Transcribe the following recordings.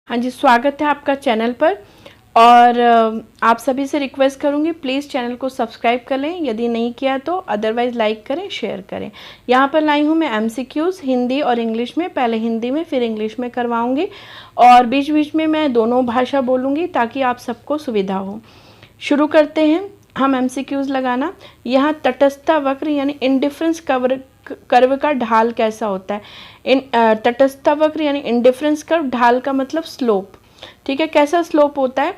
हाँ जी, स्वागत है आपका चैनल पर। और आप सभी से रिक्वेस्ट करूँगी प्लीज़ चैनल को सब्सक्राइब कर लें यदि नहीं किया तो, अदरवाइज़ लाइक करें, शेयर करें। यहाँ पर लाई हूँ मैं एमसीक्यूज़ हिंदी और इंग्लिश में, पहले हिंदी में फिर इंग्लिश में करवाऊँगी और बीच बीच में मैं दोनों भाषा बोलूँगी ताकि आप सबको सुविधा हो। शुरू करते हैं हम एमसीक्यूज़ लगाना। यहाँ तटस्थ वक्र यानी इंडिफरेंस कर्व का ढाल कैसा होता है। तटस्थ वक्र यानी इंडिफरेंस कर्व, ढाल का मतलब स्लोप। ठीक है, कैसा स्लोप होता है।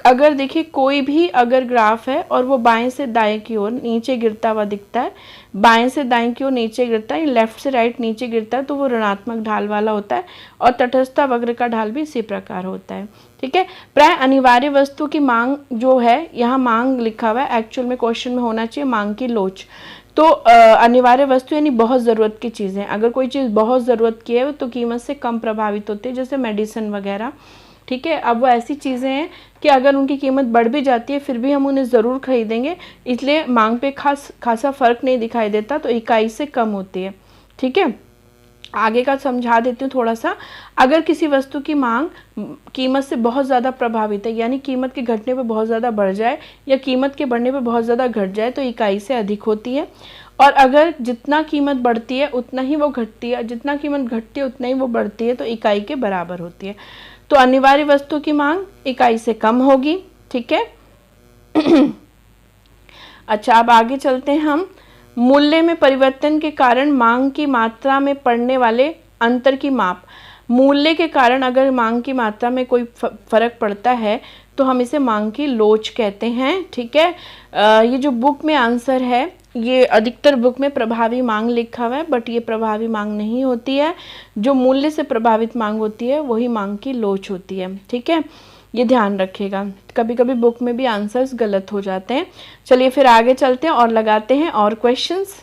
अगर देखिए कोई भी अगर ग्राफ है और वो बाएं से दाएं की ओर नीचे गिरता हुआ दिखता है, बाएं से दाएं की ओर नीचे गिरता है, लेफ्ट से राइट नीचे गिरता है, तो वो ऋणात्मक ढाल वाला होता है। और तटस्थ वक्र का ढाल भी इसी प्रकार होता है। ठीक है, प्राय अनिवार्य वस्तु की मांग जो है, यहाँ मांग लिखा हुआ है, एक्चुअल में क्वेश्चन में होना चाहिए मांग की लोच। तो अनिवार्य वस्तु यानी बहुत ज़रूरत की चीज़ें। अगर कोई चीज़ बहुत ज़रूरत की है तो कीमत से कम प्रभावित होती है, जैसे मेडिसिन वगैरह। ठीक है, अब वो ऐसी चीज़ें हैं कि अगर उनकी कीमत बढ़ भी जाती है फिर भी हम उन्हें ज़रूर खरीदेंगे, इसलिए मांग पे खासा फ़र्क नहीं दिखाई देता, तो इकाई से कम होती है। ठीक है, आगे का समझा देती हूँ थोड़ा सा। अगर किसी वस्तु की मांग कीमत से बहुत ज़्यादा प्रभावित है, यानी कीमत के घटने पर बहुत ज़्यादा बढ़ जाए या कीमत के बढ़ने पर बहुत ज़्यादा घट जाए, तो इकाई से अधिक होती है। और अगर जितना कीमत बढ़ती है उतना ही वो घटती है, जितना कीमत घटती है उतना ही वो बढ़ती है, तो इकाई के बराबर होती है। तो अनिवार्य वस्तु की मांग इकाई से कम होगी। ठीक है अच्छा, अब आगे चलते हैं हम। मूल्य में परिवर्तन के कारण मांग की मात्रा में पड़ने वाले अंतर की माप। मूल्य के कारण अगर मांग की मात्रा में कोई फर्क पड़ता है तो हम इसे मांग की लोच कहते हैं। ठीक है, ये जो बुक में आंसर है, ये अधिकतर बुक में प्रभावी मांग लिखा हुआ है, बट ये प्रभावी मांग नहीं होती है। जो मूल्य से प्रभावित मांग होती है वही मांग की लोच होती है। ठीक है, ये ध्यान रखिएगा, कभी कभी बुक में भी आंसर्स गलत हो जाते हैं। चलिए फिर आगे चलते हैं और लगाते हैं और क्वेश्चंस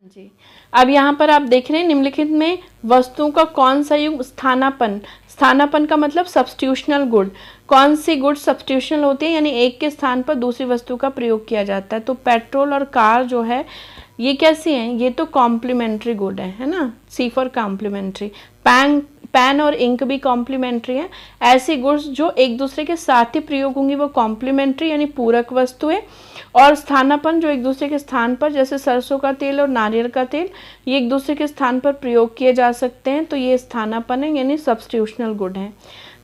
जी। अब यहाँ पर आप देख रहे हैं निम्नलिखित में वस्तुओं का कौन सा युग्म स्थानापन्न, स्थानापन्न का मतलब सब्स्टिट्यूशनल गुण, कौन सी गुण सब्स्टिट्यूशनल होती है यानी एक के स्थान पर दूसरी वस्तु का प्रयोग किया जाता है। तो पेट्रोल और कार जो है ये कैसी हैं, ये तो कॉम्प्लीमेंट्री गुड है ना, सी फॉर कॉम्प्लीमेंट्री। पेन और इंक भी कॉम्प्लीमेंट्री है। ऐसी गुड्स जो एक दूसरे के साथ ही प्रयोग होंगी वो कॉम्प्लीमेंट्री यानी पूरक वस्तुएं। और स्थानापन्न जो एक दूसरे के स्थान पर, जैसे सरसों का तेल और नारियल का तेल, ये एक दूसरे के स्थान पर प्रयोग किए जा सकते हैं, तो ये स्थानापन्न है यानी सब्स्टिट्यूशनल गुड है।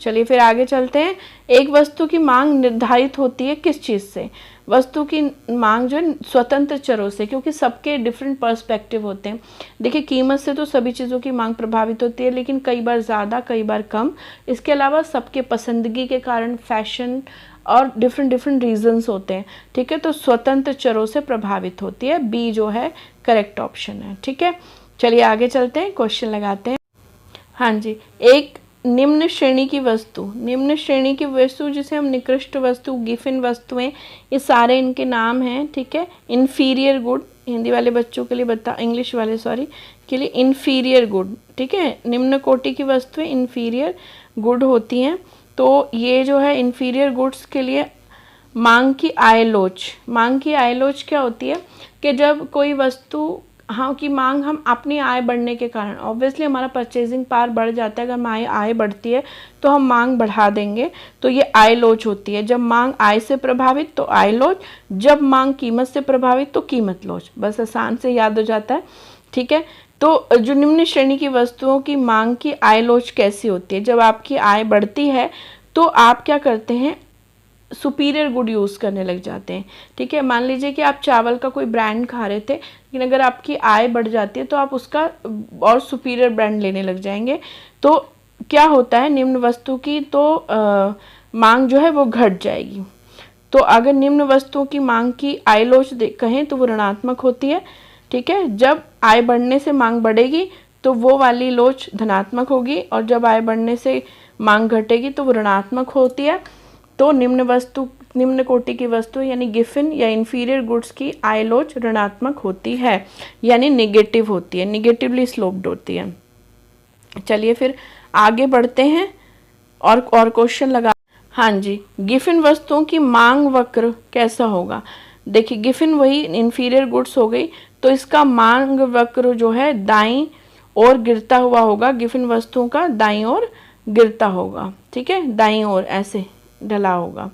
चलिए फिर आगे चलते हैं। एक वस्तु की मांग निर्धारित होती है किस चीज़ से। वस्तु की मांग जो है स्वतंत्र चरों से, क्योंकि सबके डिफरेंट पर्सपेक्टिव होते हैं। देखिए कीमत से तो सभी चीज़ों की मांग प्रभावित होती है, लेकिन कई बार ज़्यादा कई बार कम। इसके अलावा सबके पसंदगी के कारण, फैशन और डिफरेंट रीजंस होते हैं। ठीक है, तो स्वतंत्र चरों से प्रभावित होती है। बी जो है करेक्ट ऑप्शन है। ठीक है, चलिए आगे चलते हैं, क्वेश्चन लगाते हैं। हाँ जी, एक निम्न श्रेणी की वस्तु, निम्न श्रेणी की वस्तु जिसे हम निकृष्ट वस्तु, गिफिन वस्तुएं, ये सारे इनके नाम हैं। ठीक है, इन्फीरियर गुड, हिंदी वाले बच्चों के लिए इंग्लिश वाले के लिए इन्फीरियर गुड। ठीक है, निम्न कोटि की वस्तुएं इन्फीरियर गुड होती हैं। तो ये जो है इन्फीरियर गुड्स के लिए मांग की आयलोच, मांग की आयलोच क्या होती है कि जब कोई वस्तु की मांग हम अपनी आय बढ़ने के कारण, ऑब्वियसली हमारा परचेजिंग पावर बढ़ जाता है, अगर हमारी आय बढ़ती है तो हम मांग बढ़ा देंगे, तो ये आय लोच होती है। जब मांग आय से प्रभावित तो आय लोच, जब मांग कीमत से प्रभावित तो कीमत लोच। बस आसान से याद हो जाता है। ठीक है, तो जो निम्न श्रेणी की वस्तुओं की मांग की आय लोच कैसी होती है, जब आपकी आय बढ़ती है तो आप क्या करते हैं, सुपीरियर गुड यूज़ करने लग जाते हैं। ठीक है, मान लीजिए कि आप चावल का कोई ब्रांड खा रहे थे, लेकिन अगर आपकी आय बढ़ जाती है तो आप उसका और सुपीरियर ब्रांड लेने लग जाएंगे। तो क्या होता है, निम्न वस्तु की तो मांग जो है वो घट जाएगी। तो अगर निम्न वस्तुओं की मांग की आय लोच कहें तो वो ऋणात्मक होती है। ठीक है, जब आय बढ़ने से मांग बढ़ेगी तो वो वाली लोच धनात्मक होगी, और जब आय बढ़ने से मांग घटेगी तो वो ऋणात्मक होती है। तो निम्न कोटि की वस्तु यानी गिफिन या इन्फीरियर गुड्स की आय लोच ऋणात्मक होती है, यानी निगेटिव होती है, निगेटिवली स्लोप्ड होती है। चलिए फिर आगे बढ़ते हैं और क्वेश्चन लगा। हाँ जी, गिफिन वस्तुओं की मांग वक्र कैसा होगा। देखिए गिफिन वही इन्फीरियर गुड्स हो गई, तो इसका मांग वक्र जो है दाईं ओर गिरता हुआ होगा, गिफिन वस्तुओं का दाईं ओर गिरता होगा, ठीक है, दाईं ओर ऐसे ढला होगा,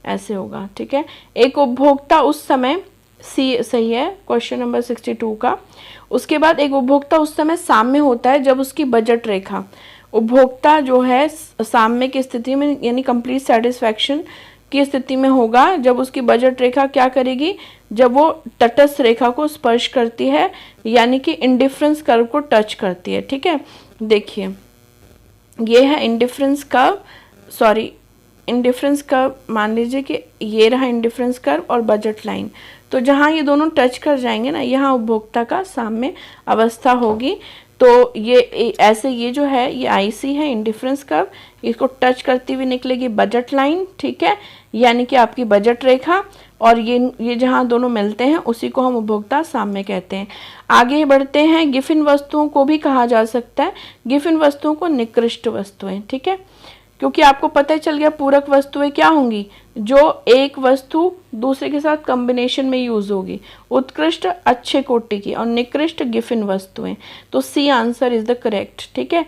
ऐसे होगा, ठीक है। एक उपभोक्ता उस समय, सी सही है क्वेश्चन नंबर 62 का। उसके बाद एक उपभोक्ता उस समय साम्य होता है जब उसकी बजट रेखा, उपभोक्ता जो है साम्य की स्थिति में यानी कंप्लीट सेटिस्फैक्शन की स्थिति में होगा जब उसकी बजट रेखा क्या करेगी, जब वो तटस्थ रेखा को स्पर्श करती है यानी कि इंडिफरेंस कर्व को टच करती है, ठीक है। देखिए ये है indifference curve, sorry indifference curve, मान लीजिए कि ये रहा इंडिफरेंस कर्व और बजट लाइन, तो जहाँ ये दोनों टच कर जाएंगे ना, यहाँ उपभोक्ता का साम्य अवस्था होगी। तो ये ऐसे, ये जो है ये आईसी है इंडिफरेंस कर्व, इसको टच करती हुई निकलेगी बजट लाइन, ठीक है, यानी कि आपकी बजट रेखा, और ये जहाँ दोनों मिलते हैं उसी को हम उपभोक्ता साम्य कहते हैं। आगे बढ़ते हैं, गिफिन वस्तुओं को भी कहा जा सकता है, गिफिन वस्तुओं को निकृष्ट वस्तुएं, ठीक है, क्योंकि आपको पता चल गया पूरक वस्तुएं क्या होंगी, जो एक वस्तु दूसरे के साथ कॉम्बिनेशन में यूज होगी, उत्कृष्ट अच्छे कोटि की, और निकृष्ट गिफिन वस्तुएं। तो C answer is the correct, ठीक है।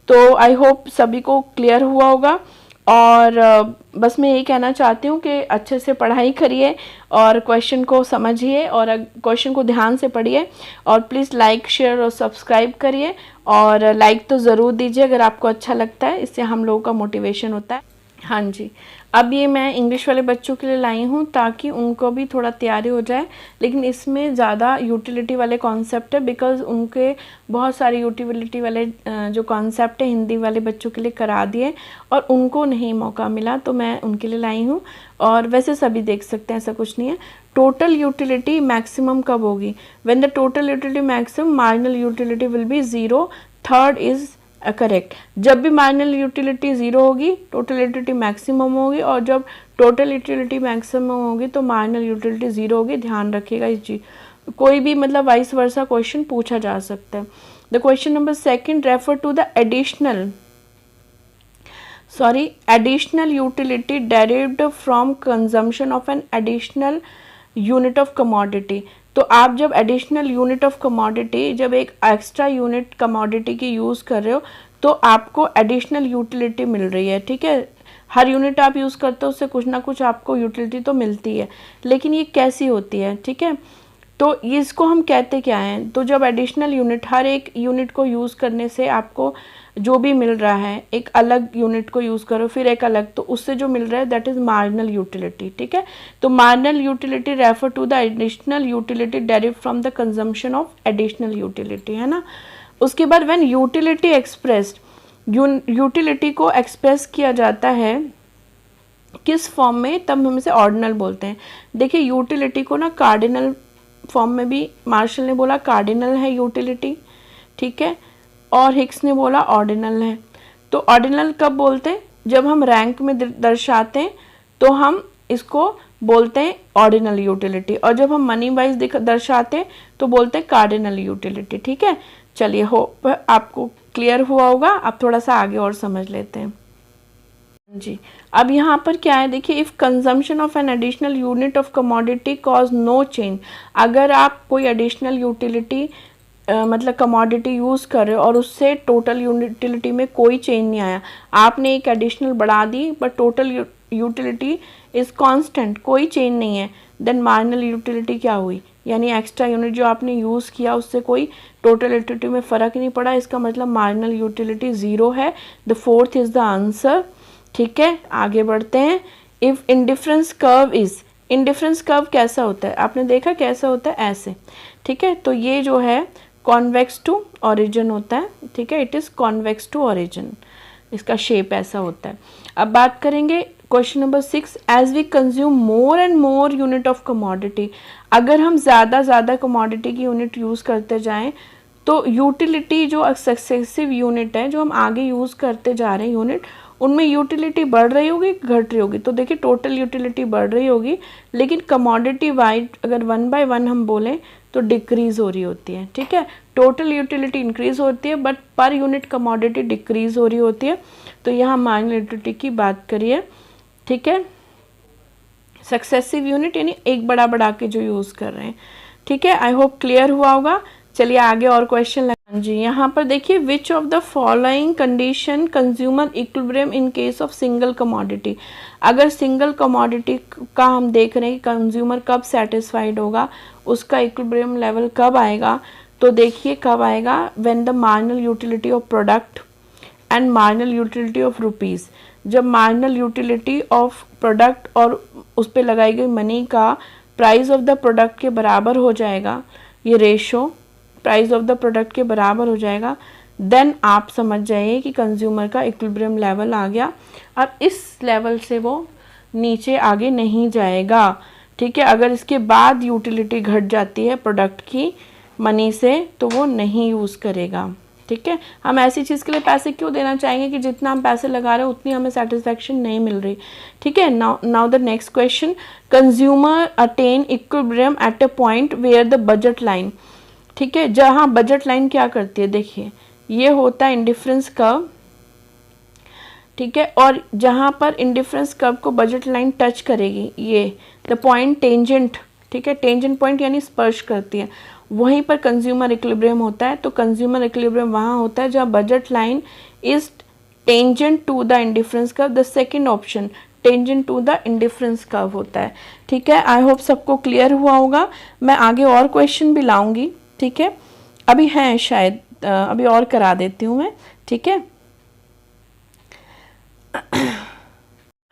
तो आई होप सभी को क्लियर हुआ होगा, और बस मैं यही कहना चाहती हूँ कि अच्छे से पढ़ाई करिए और क्वेश्चन को समझिए और क्वेश्चन को ध्यान से पढ़िए, और प्लीज़ लाइक शेयर और सब्सक्राइब करिए, और लाइक तो ज़रूर दीजिए अगर आपको अच्छा लगता है, इससे हम लोगों का मोटिवेशन होता है। हाँ जी, अब ये मैं इंग्लिश वाले बच्चों के लिए लाई हूँ ताकि उनको भी थोड़ा तैयारी हो जाए, लेकिन इसमें ज़्यादा यूटिलिटी वाले कॉन्सेप्ट है, बिकॉज उनके बहुत सारे यूटिलिटी वाले जो कॉन्सेप्ट है हिंदी वाले बच्चों के लिए करा दिए और उनको नहीं मौका मिला, तो मैं उनके लिए लाई हूँ। और वैसे सभी देख सकते हैं, ऐसा कुछ नहीं है। टोटल यूटिलिटी मैक्सिमम कब होगी, when the total utility maximum marginal utility will be 0, third is correct. जब भी मार्जिनल यूटिलिटी 0 होगी टोटल यूटिलिटी मैक्सिमम होगी, और जब टोटल यूटिलिटी मैक्सिमम होगी तो मार्जिनल यूटिलिटी 0 होगी। ध्यान रखिएगा इस चीज, कोई भी मतलब वाइस वर्सा क्वेश्चन पूछा जा सकता है। The question number 2 refer to the additional utility derived from consumption of an additional unit of commodity। तो आप जब एडिशनल यूनिट ऑफ कमोडिटी, जब एक एक्स्ट्रा यूनिट कमोडिटी की यूज़ कर रहे हो तो आपको एडिशनल यूटिलिटी मिल रही है, ठीक है। हर यूनिट आप यूज़ करते हो उससे कुछ ना कुछ आपको यूटिलिटी तो मिलती है, लेकिन ये कैसी होती है, ठीक है। तो इसको हम कहते क्या हैं, तो जब एडिशनल यूनिट, हर एक यूनिट को यूज़ करने से आपको जो भी मिल रहा है, एक अलग यूनिट को यूज़ करो फिर एक अलग, तो उससे जो मिल रहा है दैट इज़ मार्जिनल यूटिलिटी, ठीक है। तो marginal utility refer to the additional utility derive from the consumption of additional utility, है ना। उसके बाद व्हेन यूटिलिटी एक्सप्रेस्ड, यूटिलिटी को एक्सप्रेस किया जाता है किस फॉर्म में, तब हम इसे ऑर्डिनल बोलते हैं। देखिए यूटिलिटी को ना कार्डिनल फॉर्म में भी, मार्शल ने बोला कार्डिनल है यूटिलिटी, ठीक है, और हिक्स ने बोला ऑर्डिनल है। तो ऑर्डिनल कब बोलते हैं, जब हम रैंक में दर्शाते हैं तो हम इसको बोलते हैं ऑर्डिनल यूटिलिटी, और जब हम मनी वाइज दर्शाते हैं तो बोलते हैं कार्डिनल यूटिलिटी, ठीक है। चलिए होप आपको क्लियर हुआ होगा, अब थोड़ा सा आगे और समझ लेते हैं जी। अब यहाँ पर क्या है, देखिए if consumption of an additional unit of commodity cause no change, अगर आप कोई एडिशनल यूटिलिटी मतलब कमोडिटी यूज़ कर रहे हो और उससे टोटल यूटिलिटी में कोई चेंज नहीं आया, आपने एक एडिशनल बढ़ा दी but total utility is constant, कोई चेंज नहीं है, देन मार्जिनल यूटिलिटी क्या हुई, यानी एक्स्ट्रा यूनिट जो आपने यूज़ किया उससे कोई टोटल यूटिलिटी में फ़र्क नहीं पड़ा, इसका मतलब मार्जिनल यूटिलिटी 0 है। The fourth is the answer, ठीक है। आगे बढ़ते हैं। If indifference curve is, indifference curve कैसा होता है, आपने देखा कैसा होता है, ऐसे, ठीक है। तो ये जो है कॉन्वेक्स टू ओरिजिन होता है, ठीक है, it is convex to origin, इसका शेप ऐसा होता है। अब बात करेंगे question number 6, as we consume more and more unit of commodity, अगर हम ज़्यादा कमोडिटी की यूनिट यूज़ करते जाएं तो यूटिलिटी जो सक्सेसिव यूनिट है, जो हम आगे यूज़ करते जा रहे हैं यूनिट, उनमें यूटिलिटी बढ़ रही होगी घट रही होगी। तो देखिए टोटल यूटिलिटी बढ़ रही होगी, लेकिन कमोडिटी वाइज अगर 1 by 1 हम बोलें तो डिक्रीज़ हो रही होती है, ठीक है। टोटल यूटिलिटी इंक्रीज़ होती है but per unit commodity decrease हो रही होती है। तो यहाँ मार्जिनल यूटिलिटी की बात करिए, ठीक है। सक्सेसिव यूनिट यानी एक बड़ा के जो यूज़ कर रहे हैं, ठीक है। आई होप क्लियर हुआ होगा। चलिए आगे और क्वेश्चन जी, यहाँ पर देखिए, which of the following condition consumer equilibrium in case of single commodity. अगर सिंगल कमोडिटी का हम देख रहे हैं कि कंज्यूमर कब सेटिस्फाइड होगा, उसका इक्विलिब्रियम लेवल कब आएगा, तो देखिए कब आएगा, when the marginal utility of product and marginal utility of rupees. जब मार्जिनल यूटिलिटी ऑफ प्रोडक्ट और उस पर लगाई गई मनी का प्राइस ऑफ द प्रोडक्ट के बराबर हो जाएगा, ये ratio price of the product के बराबर हो जाएगा, देन आप समझ जाइए कि कंज्यूमर का इक्विलिब्रियम लेवल आ गया। और इस लेवल से वो नीचे आगे नहीं जाएगा, ठीक है। अगर इसके बाद यूटिलिटी घट जाती है प्रोडक्ट की मनी से, तो वो नहीं यूज़ करेगा, ठीक है। हम ऐसी चीज़ के लिए पैसे क्यों देना चाहेंगे कि जितना हम पैसे लगा रहे हैं उतनी हमें सेटिस्फैक्शन नहीं मिल रही, ठीक है। Now the next question, consumer attain equilibrium at a point where the budget line, ठीक है। जहाँ बजट लाइन क्या करती है, देखिए ये होता है इंडिफरेंस कर्व, ठीक है। और जहाँ पर इंडिफरेंस कर्व को बजट लाइन टच करेगी, ये द पॉइंट टेंजेंट, ठीक है, टेंजेंट पॉइंट यानी स्पर्श करती है, वहीं पर कंज्यूमर इक्विलिब्रियम होता है। तो कंज्यूमर इक्विलिब्रियम वहाँ होता है जहाँ budget line is tangent to the indifference curve. The second option tangent to the indifference curve होता है, ठीक है। आई होप सबको क्लियर हुआ होगा। मैं आगे और क्वेश्चन भी लाऊंगी, ठीक है। अभी हैं शायद, अभी और करा देती हूँ मैं, ठीक है।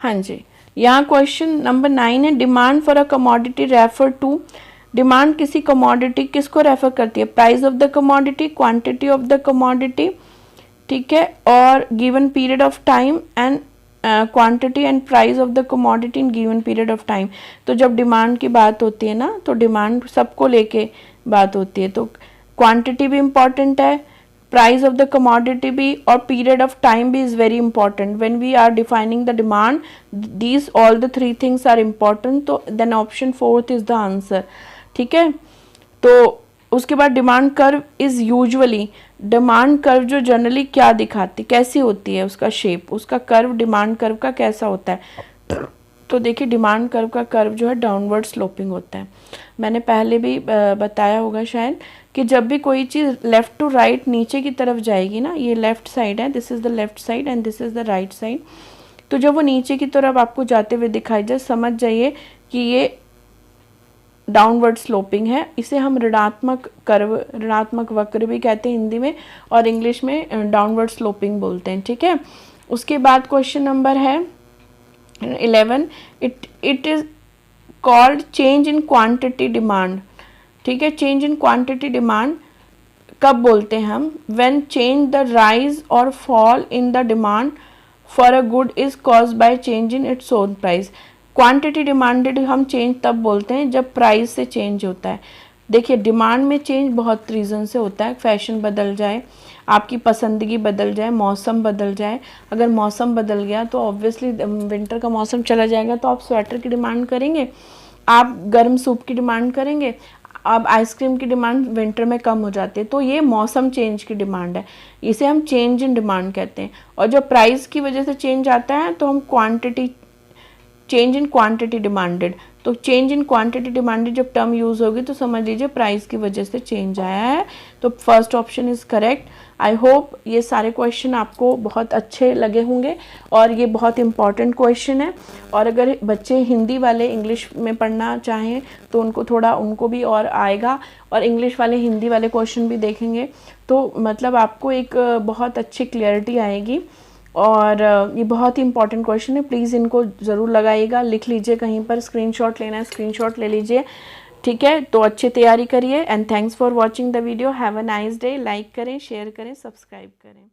हाँ जी, यहाँ क्वेश्चन नंबर 9 है, demand for a commodity refer to. Demand किसी कमोडिटी किसको रेफर करती है, price of the commodity, quantity of the commodity, ठीक है, और given period of time and quantity and price of the commodity in given period of time. तो जब demand की बात होती है ना, तो डिमांड सबको लेके बात होती है, तो क्वांटिटी भी इम्पॉर्टेंट है, प्राइस ऑफ द कमोडिटी भी, और पीरियड ऑफ टाइम भी is very important. When we are defining the demand, these all the 3 things are important, तो then option 4 is the answer, ठीक है। तो उसके बाद demand curve is usually, demand curve जो जनरली क्या दिखाती, कैसी होती है उसका शेप, उसका कर्व डिमांड कर्व का कैसा होता है, तो देखिए डिमांड कर्व का कर्व जो है डाउनवर्ड स्लोपिंग होता है। मैंने पहले भी बताया होगा शायद कि जब भी कोई चीज़ लेफ़्ट टू राइट नीचे की तरफ जाएगी ना, ये लेफ़्ट साइड है, this is the left side and this is the right side, तो जब वो नीचे की तरफ आपको जाते हुए दिखाई जाए, समझ जाइए कि ये डाउनवर्ड स्लोपिंग है। इसे हम ऋणात्मक कर्व, ऋणात्मक वक्र भी कहते हैं हिंदी में, और इंग्लिश में डाउनवर्ड स्लोपिंग बोलते हैं, ठीक है। उसके बाद क्वेश्चन नंबर है 11, it is called change in quantity demand, ठीक है। चेंज इन क्वांटिटी डिमांड कब बोलते हैं हम, व्हेन चेंज द राइज और fall in the demand for a good is caused by change in its own price. Quantity demanded हम change तब बोलते हैं जब प्राइस से चेंज होता है। देखिए डिमांड में चेंज बहुत रीज़न से होता है, फैशन बदल जाए, आपकी पसंदगी बदल जाए, मौसम बदल जाए। अगर मौसम बदल गया तो ऑब्वियसली विंटर का मौसम चला जाएगा तो आप स्वेटर की डिमांड करेंगे, आप गर्म सूप की डिमांड करेंगे, अब आइसक्रीम की डिमांड विंटर में कम हो जाती है। तो ये मौसम चेंज की डिमांड है, इसे हम चेंज इन डिमांड कहते हैं। और जब प्राइस की वजह से चेंज आता है तो हम quantity, change in quantity demanded, तो चेंज इन क्वांटिटी डिमांडेड जब टर्म यूज़ होगी तो समझ लीजिए प्राइस की वजह से चेंज आया है। तो first option is correct. I hope ये सारे क्वेश्चन आपको बहुत अच्छे लगे होंगे और ये बहुत इंपॉर्टेंट क्वेश्चन है। और अगर बच्चे हिंदी वाले इंग्लिश में पढ़ना चाहें तो उनको थोड़ा, उनको भी और आएगा, और इंग्लिश वाले हिंदी वाले क्वेश्चन भी देखेंगे तो मतलब आपको एक बहुत अच्छी क्लियरिटी आएगी। और ये बहुत ही इंपॉर्टेंट क्वेश्चन है, प्लीज़ इनको ज़रूर लगाइएगा, लिख लीजिए, कहीं पर स्क्रीनशॉट लेना है स्क्रीनशॉट ले लीजिए, ठीक है। तो अच्छी तैयारी करिए and thanks for watching the video. Have a nice day. Like करें, शेयर करें, सब्सक्राइब करें।